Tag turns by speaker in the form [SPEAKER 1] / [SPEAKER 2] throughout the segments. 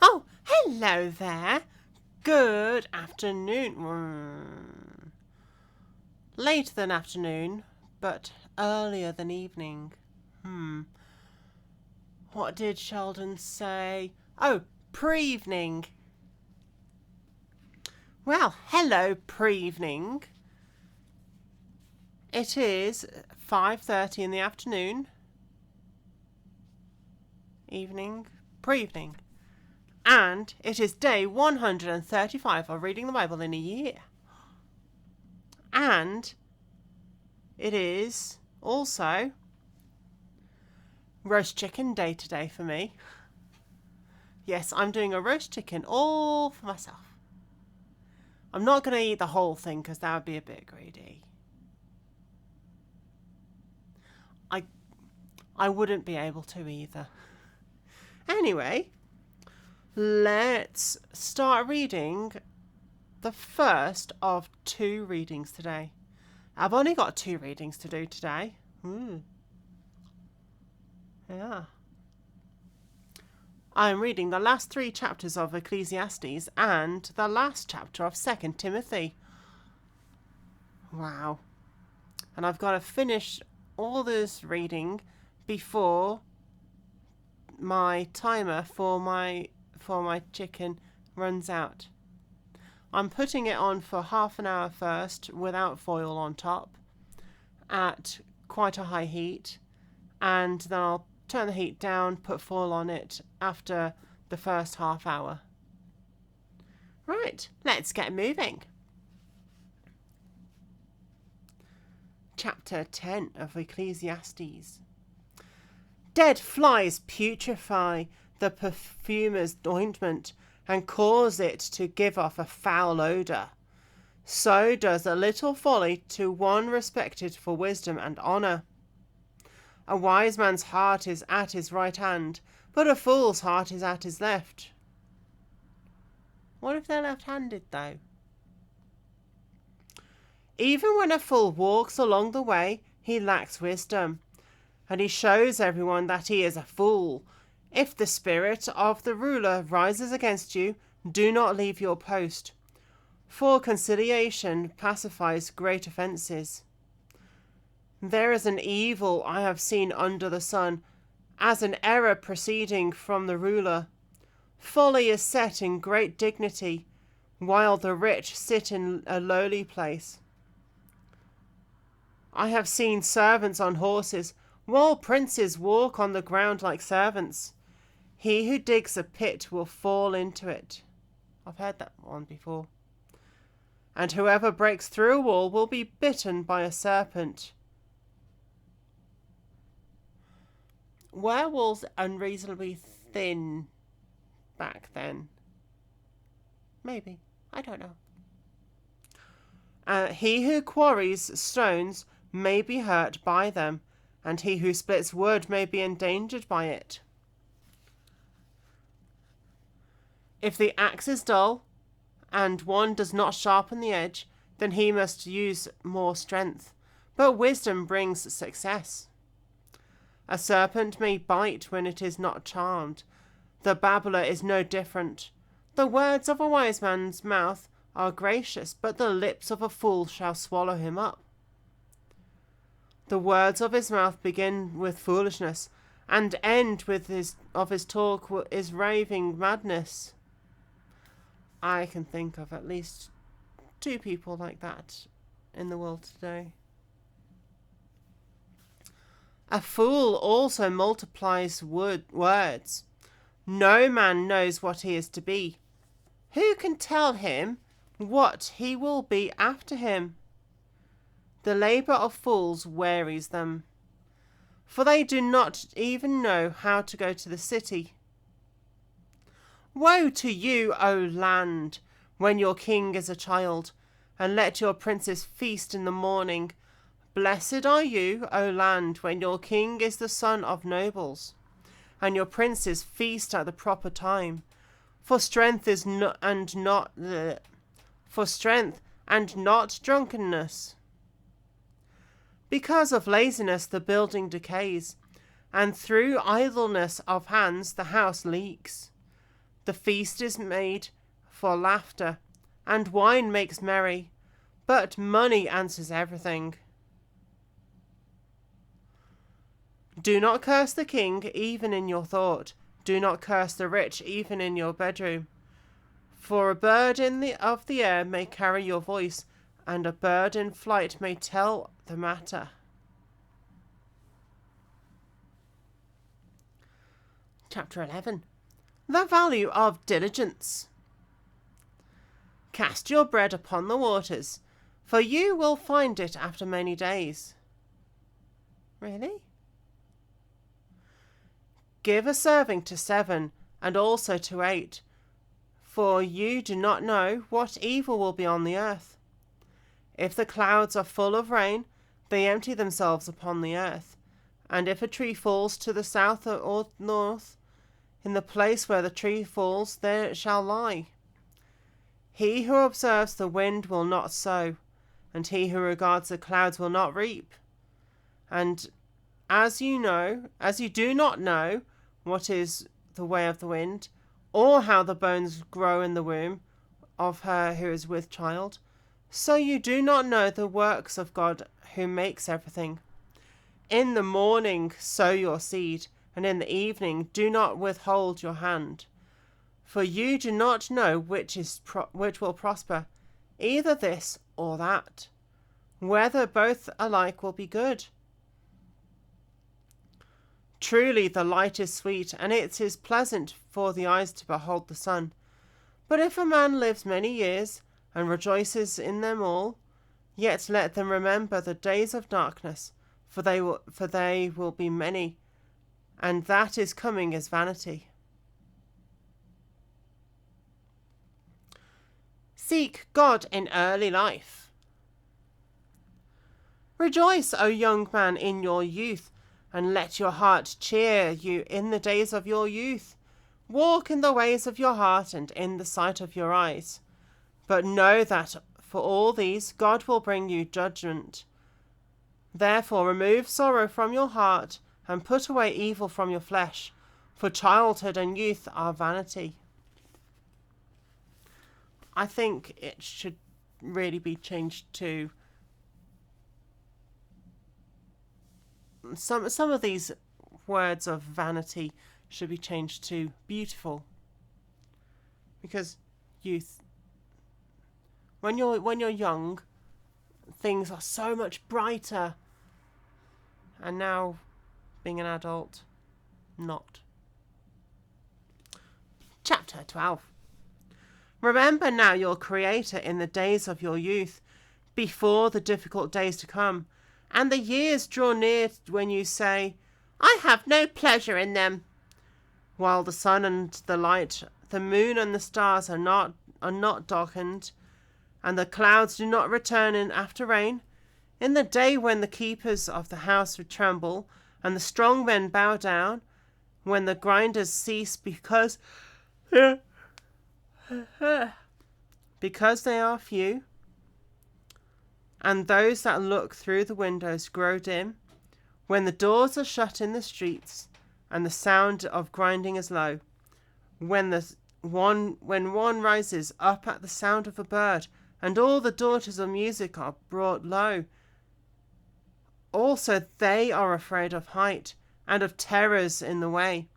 [SPEAKER 1] Oh, hello there. Good afternoon. Later than afternoon, but earlier than evening. What did Sheldon say? Oh, pre-evening. Well, hello, pre-evening. It is 5:30 in the afternoon. Evening. Pre-evening. And it is day 135 of reading the Bible in a year. And it is also roast chicken day today for me. Yes, I'm doing a roast chicken all for myself. I'm not going to eat the whole thing because that would be a bit greedy. I wouldn't be able to either. Anyway, let's start reading the first of 2 readings today. I've only got 2 readings to do today. Yeah. I'm reading the last 3 chapters of Ecclesiastes and the last chapter of 2 Timothy. Wow. And I've got to finish all this reading before my timer for my chicken runs out. I'm putting it on for half an hour first without foil on top at quite a high heat, and then I'll turn the heat down, put foil on it after the first half hour. Right, let's get moving. Chapter 10 of Ecclesiastes. Dead flies putrefy the perfumer's ointment and cause it to give off a foul odour. So does a little folly to one respected for wisdom and honour. A wise man's heart is at his right hand, but a fool's heart is at his left. What if they're left-handed, though? Even when a fool walks along the way, he lacks wisdom, and he shows everyone that he is a fool. If the spirit of the ruler rises against you, do not leave your post, for conciliation pacifies great offences. There is an evil I have seen under the sun, as an error proceeding from the ruler. Folly is set in great dignity, while the rich sit in a lowly place. I have seen servants on horses, while princes walk on the ground like servants. He who digs a pit will fall into it. I've heard that one before. And whoever breaks through a wall will be bitten by a serpent. Were walls unreasonably thin back then? Maybe. I don't know. He who quarries stones may be hurt by them, and he who splits wood may be endangered by it. If the axe is dull, and one does not sharpen the edge, then he must use more strength. But wisdom brings success. A serpent may bite when it is not charmed. The babbler is no different. The words of a wise man's mouth are gracious, but the lips of a fool shall swallow him up. The words of his mouth begin with foolishness, and end with his talk is raving madness. I can think of at least 2 people like that in the world today. A fool also multiplies words. No man knows what he is to be. Who can tell him what he will be after him? The labour of fools wearies them, for they do not even know how to go to the city. Woe to you, O land, when your king is a child, and let your princes feast in the morning. Blessed are you, O land, when your king is the son of nobles, and your princes feast at the proper time. For strength and not drunkenness. Because of laziness the building decays, and through idleness of hands the house leaks. The feast is made for laughter, and wine makes merry, but money answers everything. Do not curse the king even in your thought. Do not curse the rich even in your bedroom. For a bird of the air may carry your voice, and a bird in flight may tell the matter. Chapter 11. The value of diligence. Cast your bread upon the waters, for you will find it after many days. Really? Give a serving to 7, and also to 8, for you do not know what evil will be on the earth. If the clouds are full of rain, they empty themselves upon the earth. And if a tree falls to the south or north, in the place where the tree falls, there it shall lie. He who observes the wind will not sow, and he who regards the clouds will not reap. And as you do not know what is the way of the wind, or how the bones grow in the womb of her who is with child, so you do not know the works of God who makes everything. In the morning sow your seed, and in the evening do not withhold your hand. For you do not know which will prosper, either this or that, whether both alike will be good. Truly the light is sweet, and it is pleasant for the eyes to behold the sun. But if a man lives many years, and rejoices in them all, yet let them remember the days of darkness, for they will be many, and that is coming is vanity. Seek God in early life. Rejoice, O young man, in your youth, and let your heart cheer you in the days of your youth. Walk in the ways of your heart and in the sight of your eyes. But know that for all these God will bring you judgment. Therefore remove sorrow from your heart, and put away evil from your flesh, for childhood and youth are vanity. I think it should really be changed to some of these words of vanity should be changed to beautiful. Because youth, when you're young, things are so much brighter. And now, being an adult, not. Chapter 12. Remember now your Creator in the days of your youth, before the difficult days to come, and the years draw near when you say, I have no pleasure in them. While the sun and the light, the moon and the stars are not darkened, and the clouds do not return in after rain, in the day when the keepers of the house tremble, and the strong men bow down, when the grinders cease because they are few, and those that look through the windows grow dim, when the doors are shut in the streets, and the sound of grinding is low, when one rises up at the sound of a bird, and all the daughters of music are brought low. Also they are afraid of height, and of terrors in the way.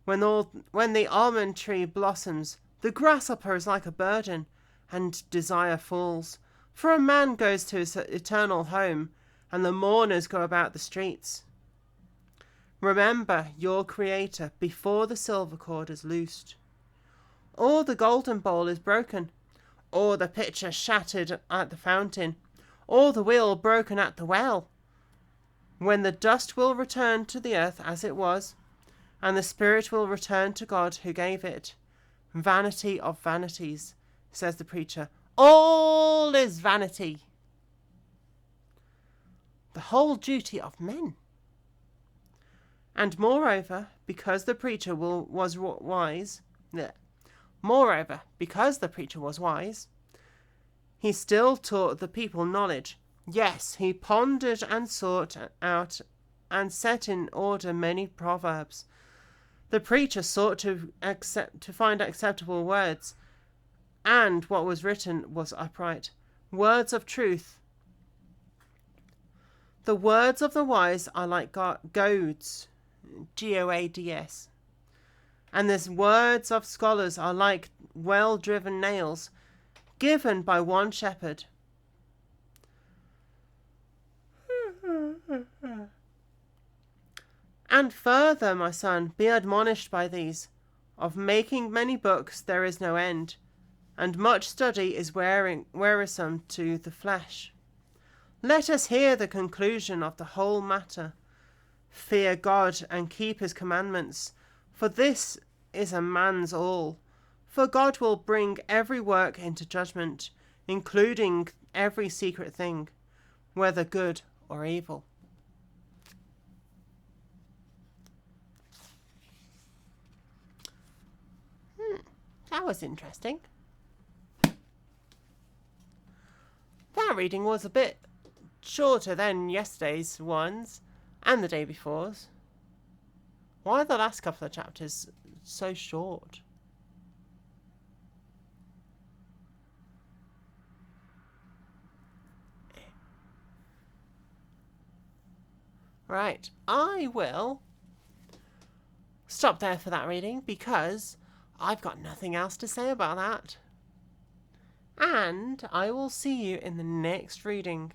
[SPEAKER 1] When the almond tree blossoms, the grasshopper is like a burden, and desire falls. For a man goes to his eternal home, and the mourners go about the streets. Remember your Creator before the silver cord is loosed, or the golden bowl is broken, or the pitcher shattered at the fountain, or the wheel broken at the well. When the dust will return to the earth as it was, and the spirit will return to God who gave it. Vanity of vanities, says the preacher. All is vanity. The whole duty of men. And moreover, because the preacher was wise, he still taught the people knowledge. Yes, he pondered and sought out and set in order many proverbs. The preacher sought to find acceptable words, and what was written was upright, words of truth. The words of the wise are like goads, Goads, and the words of scholars are like well-driven nails, given by one shepherd. And further, my son, be admonished by these. Of making many books there is no end, and much study is wearisome to the flesh. Let us hear the conclusion of the whole matter. Fear God and keep his commandments, for this is a man's all. For God will bring every work into judgment, including every secret thing, whether good or evil. That was interesting. That reading was a bit shorter than yesterday's ones and the day before's. Why are the last couple of chapters so short? Right, I will stop there for that reading because I've got nothing else to say about that. And I will see you in the next reading.